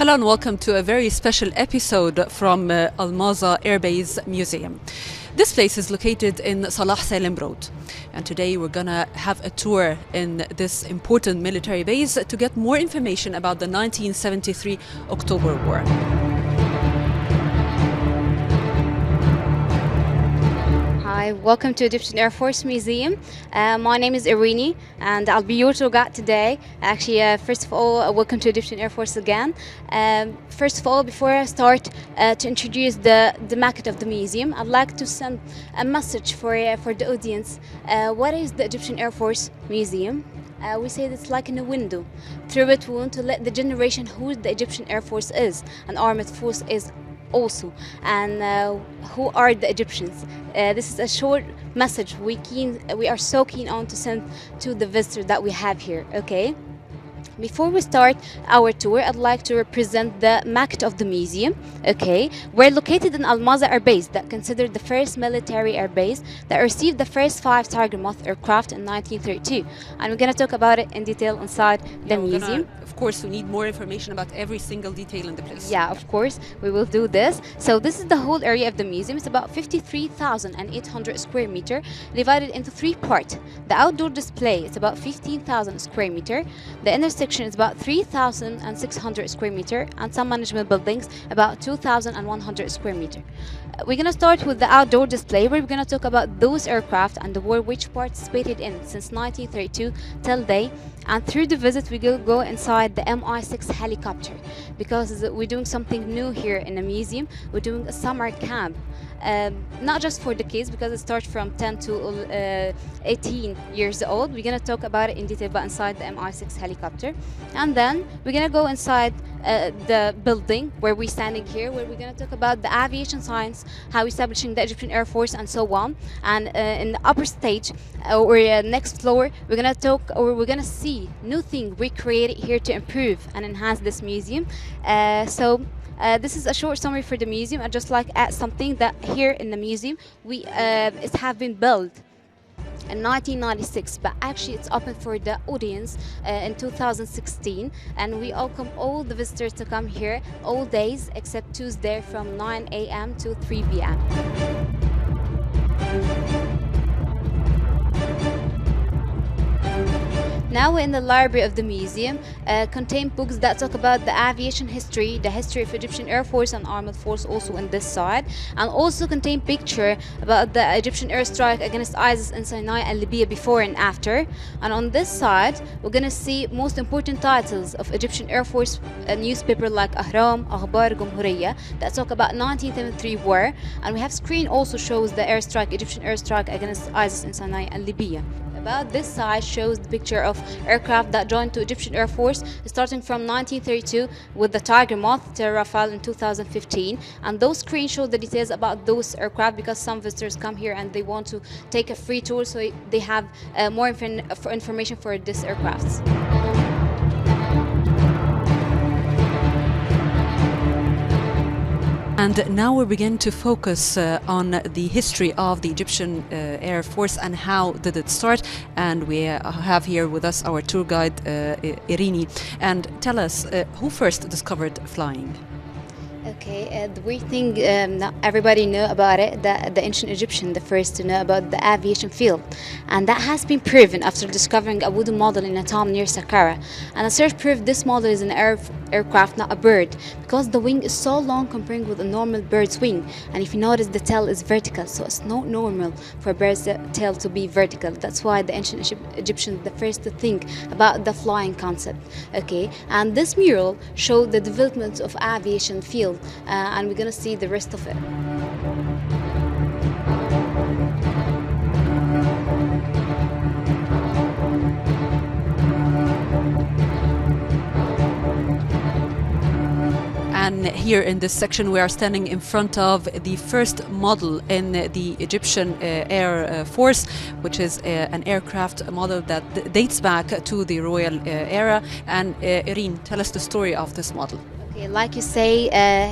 Hello and welcome to a very special episode from Almaza Air Base Museum. This place is located in Salah Salim Road, and today we're gonna have a tour in this important military base to get more information about the 1973 October War. Hi, welcome to Egyptian Air Force Museum. My name is Irini and I'll be your tour guide today. Actually, first of all, welcome to Egyptian Air Force again. First of all, before I start to introduce the maquette of the museum, I'd like to send a message for the audience. What is the Egyptian Air Force Museum? We say it's like in a window. Through it, we want to let the generation who the Egyptian Air Force is, an armed force is also, and who are the Egyptians. This is a short message we are so keen on to send to the visitors that we have here. Okay, before we start our tour, I'd like to represent the maquette of the museum. Okay, we're located in Almaza Air Base, that considered the first military air base that received the first 5 Tiger Moth aircraft in 1932, and we're going to talk about it in detail inside the museum. Of course, we need more information about every single detail in the place. Yeah, of course, we will do this. So this is the whole area of the museum. It's about 53,800 square meter, divided into 3 parts. The outdoor display is about 15,000 square meter. The inner section is about 3,600 square meter, and some management buildings about 2,100 square meter. We're going to start with the outdoor display, where we're going to talk about those aircraft and the war which participated in since 1932 till day. And through the visit, we will go inside the Mi-6 helicopter, because we're doing something new here in the museum. We're doing a summer camp, not just for the kids, because it starts from 10 to 18 years old. We're going to talk about it in detail, but inside the Mi-6 helicopter. And then we're going to go inside the building where we're standing here, where we're going to talk about the aviation science, how establishing the Egyptian Air Force, and so on. And in the upper stage, or next floor, we're going to talk, or we're going to see new things we created here to improve and enhance this museum. This is a short summary for the museum. I'd just like to add something that here in the museum, it have been built in 1996, but actually it's open for the audience in 2016, and we welcome all the visitors to come here all days except Tuesday from 9 a.m. to 3 p.m. Now we're in the library of the museum, contain books that talk about the aviation history, the history of Egyptian Air Force and Armed Force also on this side, and also contain picture about the Egyptian airstrike against ISIS in Sinai and Libya before and after. And on this side, we're going to see most important titles of Egyptian Air Force newspaper like Ahram, Akhbar, Jumhuriyya, that talk about 1973 war. And we have screen also shows the airstrike, Egyptian airstrike against ISIS in Sinai and Libya. About this side shows the picture of aircraft that joined to Egyptian Air Force starting from 1932 with the Tiger Moth to Rafale in 2015, and those screens show the details about those aircraft, because some visitors come here and they want to take a free tour, so they have more information for these aircrafts. And now we begin to focus on the history of the Egyptian Air Force and how did it start. And we have here with us our tour guide, Irini. And tell us, who first discovered flying? Okay, the weird thing, not everybody know about it, that the ancient Egyptian, the first to know about the aviation field. And that has been proven after discovering a wooden model in a tomb near Saqqara. And the search proved this model is an aircraft, not a bird, because the wing is so long compared with a normal bird's wing. And if you notice, the tail is vertical, so it's not normal for a bird's tail to be vertical. That's why the ancient Egyptians the first to think about the flying concept. Okay, and this mural showed the development of aviation field, and we're gonna see the rest of it. And here in this section we are standing in front of the first model in the Egyptian Air Force, which is an aircraft model that dates back to the royal era. And Irene, tell us the story of this model. Okay, like you say,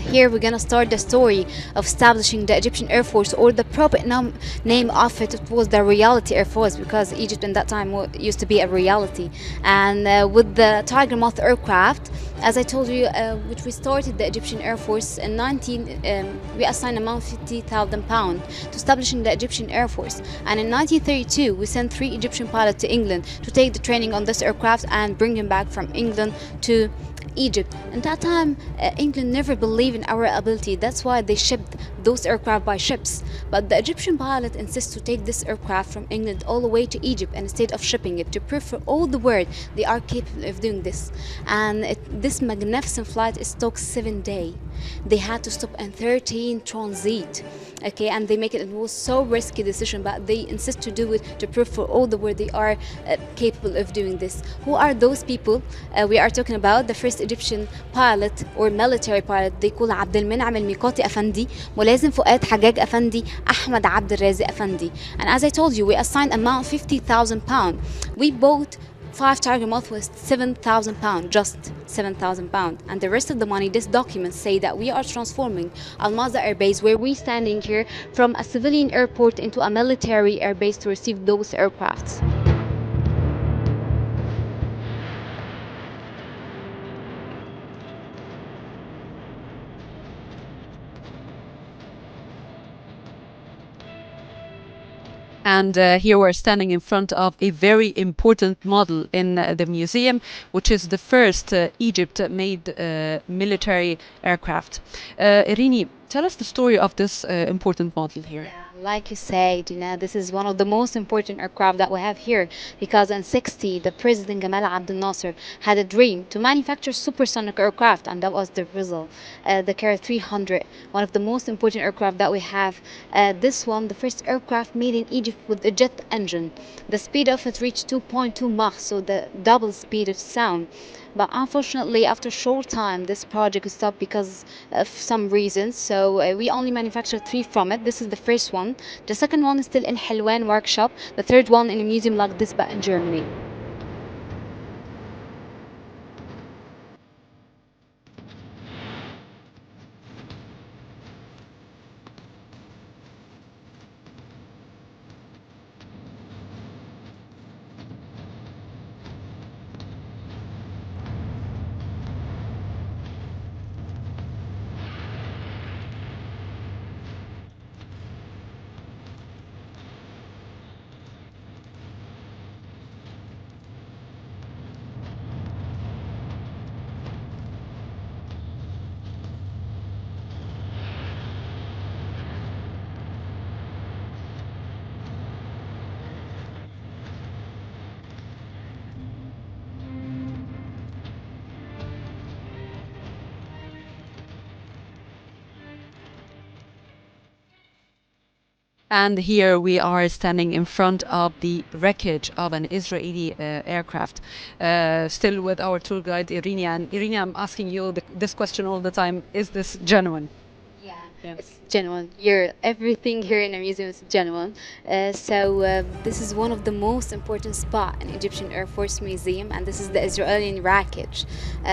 here we're gonna start the story of establishing the Egyptian Air Force, or the proper name of it. It was the Reality Air Force, because Egypt in that time used to be a reality. And with the Tiger Moth aircraft, as I told you, which we started the Egyptian Air Force in we assigned amount £50,000 to establishing the Egyptian Air Force. And in 1932, we sent 3 Egyptian pilots to England to take the training on this aircraft and bring them back from England to Egypt. And that time, England never believed in our ability. That's why they shipped those aircraft by ships. But the Egyptian pilot insists to take this aircraft from England all the way to Egypt instead of shipping it, to prove for all the world they are capable of doing this. And this magnificent flight took 7 days. They had to stop in 13 transit. Okay, and they make it was so risky decision, but they insist to do it to prove for all the world they are capable of doing this. Who are those people? We are talking about the first Egyptian pilot or military pilot. They call عبد المنعم الميقاتي أفندي, ملازم فؤاد حجاج أفندي, أحمد عبد الرازق أفندي. And as I told you, we assigned amount £50,000. We bought 5 Tiger Moth was £7,000, just £7,000. And the rest of the money, this document say that we are transforming Al-Maza Air Base, where we standing here, from a civilian airport into a military air base to receive those aircrafts. And here we're standing in front of a very important model in the museum, which is the first Egypt-made military aircraft. Irini, tell us the story of this important model here. Like you said, this is one of the most important aircraft that we have here, because in '60, the President Gamal Abdel Nasser had a dream to manufacture supersonic aircraft, and that was the result. The Carrier 300, one of the most important aircraft that we have. This one, the first aircraft made in Egypt with a jet engine. The speed of it reached 2.2 Mach, so the double speed of sound. But unfortunately, after a short time, this project stopped because of some reasons. So we only manufactured 3 from it. This is the first one. The second one is still in Helwan workshop. The third one in a museum like this, but in Germany. And here we are standing in front of the wreckage of an Israeli aircraft. Still with our tour guide, Irini. And Irini, I'm asking you this question all the time. Is this genuine? Yeah. It's genuine. Everything here in the museum is genuine. This is one of the most important spot in Egyptian Air Force Museum, and this is the Israeli wreckage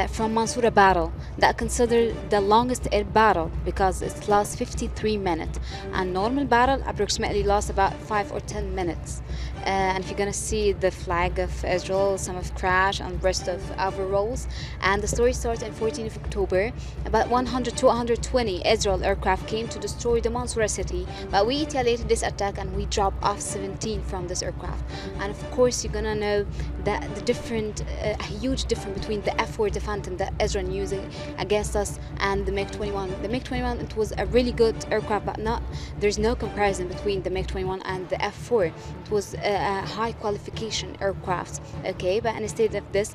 from Mansoura battle, that considered the longest air battle because it lasts 53 minutes, and normal battle approximately lasts about 5 or 10 minutes. And if you're gonna see the flag of Israel, some of crash and rest of overalls. And the story starts on 14th of October. About 100 to 120 Israel aircraft came to destroy the Mansoura city, but we retaliated this attack and we dropped off 17 from this aircraft. And of course, you're gonna know that a huge difference between the F-4, the Phantom that Israel using against us, and the MiG-21. The MiG-21, it was a really good aircraft, but there's no comparison between the MiG-21 and the F-4. It was a high qualification aircraft, okay, but instead of this,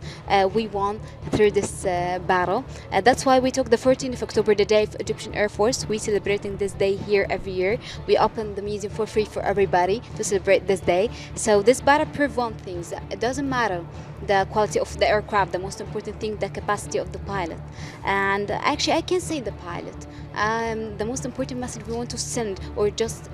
we won through this battle. That's why we took the 14th of October, the day of Egyptian Air Force. We celebrating this day here every year. We open the museum for free for everybody to celebrate this day. So this battle proved one thing: it doesn't matter the quality of the aircraft. The most important thing, the capacity of the pilot. And actually, I can say the pilot. The most important message we want to send, or just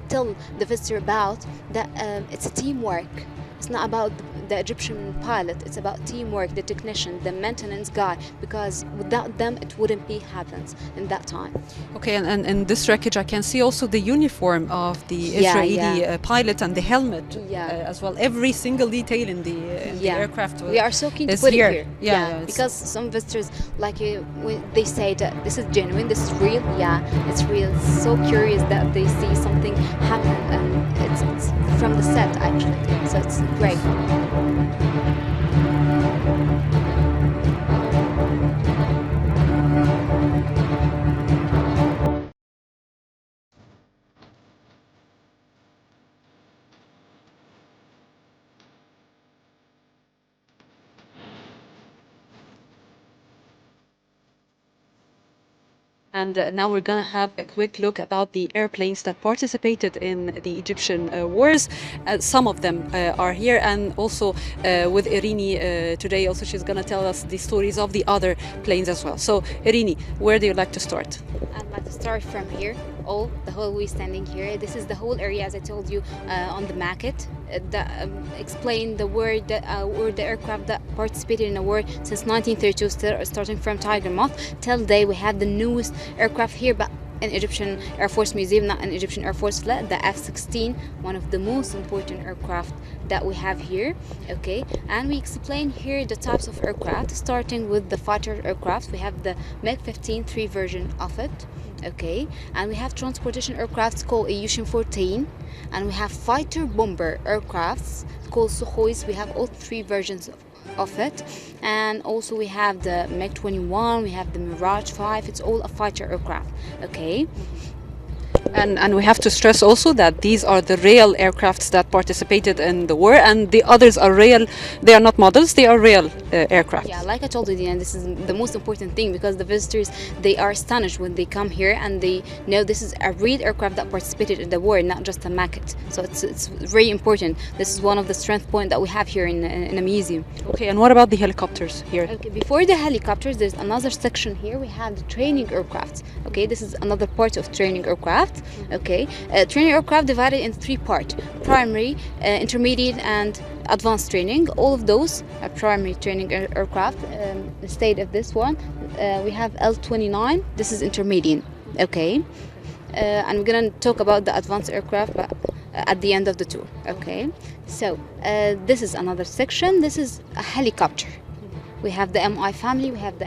tell the visitor about, that it's a teamwork. It's not about the Egyptian pilot. It's about teamwork, the technician, the maintenance guy, because without them it wouldn't be happens in that time. Okay, and in this wreckage I can see also the uniform of the Israeli pilot and the helmet as well. Every single detail in the aircraft. We are so keen to put it here. Yeah, because some visitors, like they say that this is genuine, this is real. Yeah, it's real. So curious that they see something happen, and it's from the set actually. So it's great. And now we're going to have a quick look about the airplanes that participated in the Egyptian wars. Some of them are here, and also with Irini today, also she's going to tell us the stories of the other planes as well. So Irini, where do you like to start? I'd like to start from here. The whole way standing here. This is the whole area, as I told you, on the maquette that explain the word or the aircraft that participated in the war since 1932, starting from Tiger Moth till day. We have the newest aircraft here, but an Egyptian Air Force Museum, not an Egyptian Air Force flight, the F-16, one of the most important aircraft that we have here. Okay, and we explain here the types of aircraft, starting with the fighter aircraft. We have the MiG-15 3 version of it. Okay, and we have transportation aircrafts called Ilyushin-14, and we have fighter bomber aircrafts called Sukhois. We have all 3 versions of it, and also we have the MiG-21, we have the Mirage 5. It's all a fighter aircraft. Okay. And we have to stress also that these are the real aircrafts that participated in the war, and the others are real. They are not models, they are real aircraft. Yeah, like I told you, Dina, this is the most important thing, because the visitors, they are astonished when they come here and they know this is a real aircraft that participated in the war, not just a maquette. So it's very important. This is one of the strength points that we have here in a museum. Okay, and what about the helicopters here? Okay, before the helicopters, there's another section here. We have the training aircraft. Okay, this is another part of training aircraft. Okay, training aircraft divided in 3 parts: primary, intermediate, and advanced training. All of those are primary training aircraft. Instead of this one, we have L-29. This is intermediate. Okay, and we're gonna talk about the advanced aircraft, but at the end of the tour. Okay, so this is another section. This is a helicopter. We have the MI family, we have the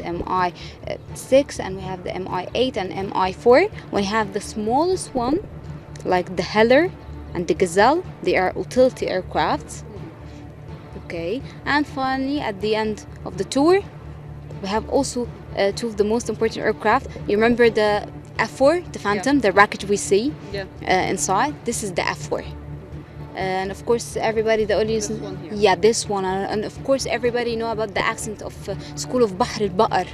MI6, and we have the MI8 and MI4. We have the smallest one, like the Heller and the Gazelle. They are utility aircrafts. Okay, and finally at the end of the tour, we have also 2 of the most important aircraft. You remember the F4, the Phantom, the rocket we see inside? This is the F4. And of course everybody, the audience, this one, and of course everybody know about the accent of School of Bahr al-Baqar.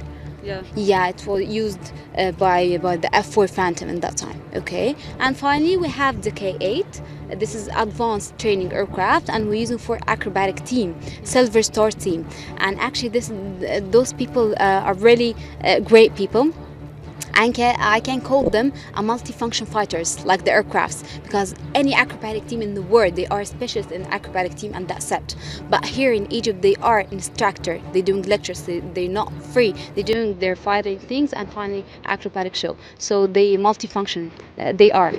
It was used by the F4 Phantom in that time. Okay, and finally we have the K8. This is advanced training aircraft, and we're using for acrobatic team, Silver Star team. And actually those people are really great people. I can call them a multifunction fighters, like the aircrafts, because any acrobatic team in the world, they are specialists in acrobatic team, and that's it. But here in Egypt, they are instructor. They're doing lectures. They're not free. They're doing their fighting things and finally acrobatic show. So they multifunction. They are.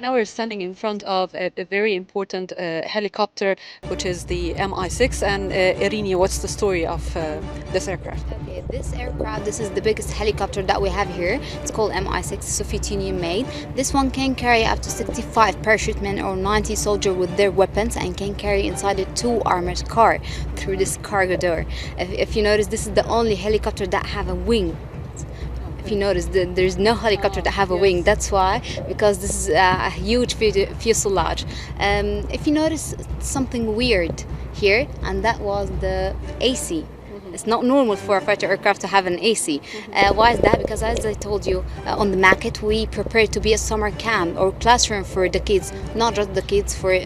Now we're standing in front of a very important helicopter, which is the MI6. And Irini, what's the story of this aircraft? Okay, this aircraft, this is the biggest helicopter that we have here. It's called MI6, Soviet Union made. This one can carry up to 65 parachute men or 90 soldiers with their weapons, and can carry inside it 2 armored cars through this cargo door. If you notice, this is the only helicopter that have a wing. If you notice, there's no helicopter that have a wing. That's why, because this is a huge fuselage. If you notice something weird here, and that was the AC. It's not normal for a fighter aircraft to have an AC. Why is that? Because as I told you on the maquette, we prepare to be a summer camp or classroom for the kids, not just the kids, for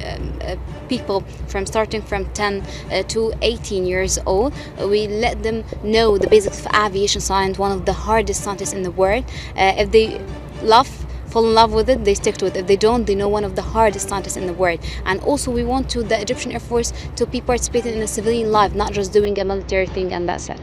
people starting from 10 to 18 years old. We let them know the basics of aviation science, one of the hardest sciences in the world. If they fall in love with it, they stick to it. If they don't, they know one of the hardest scientists in the world. And also we want the Egyptian Air Force to be participating in a civilian life, not just doing a military thing and that's it.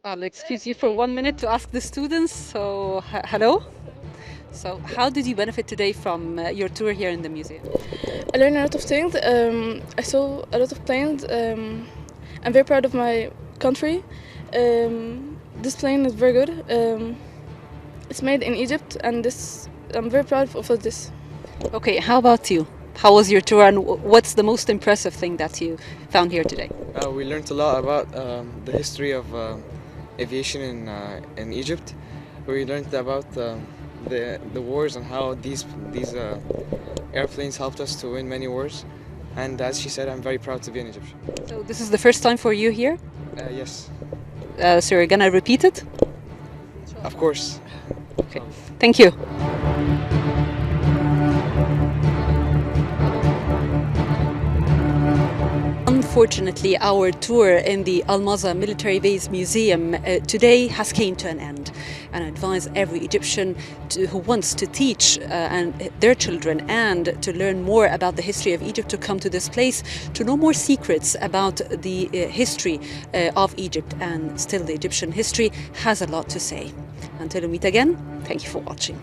I'll excuse you for 1 minute to ask the students. So, hello. So, how did you benefit today from your tour here in the museum? I learned a lot of things. I saw a lot of planes. I'm very proud of my country. This plane is very good. It's made in Egypt, and I'm very proud of this. Okay, how about you? How was your tour, and what's the most impressive thing that you found here today? We learned a lot about the history of aviation in Egypt. We learned about the wars and how these airplanes helped us to win many wars. And as she said, I'm very proud to be an Egyptian. So this is the first time for you here? Yes. So you're gonna repeat it? Of course. Okay. Thank you. Unfortunately, our tour in the Al-Maza Military Base Museum today has came to an end. And I advise every Egyptian who wants to teach their children and to learn more about the history of Egypt to come to this place to know more secrets about the history of Egypt. And still, the Egyptian history has a lot to say. Until we meet again, thank you for watching.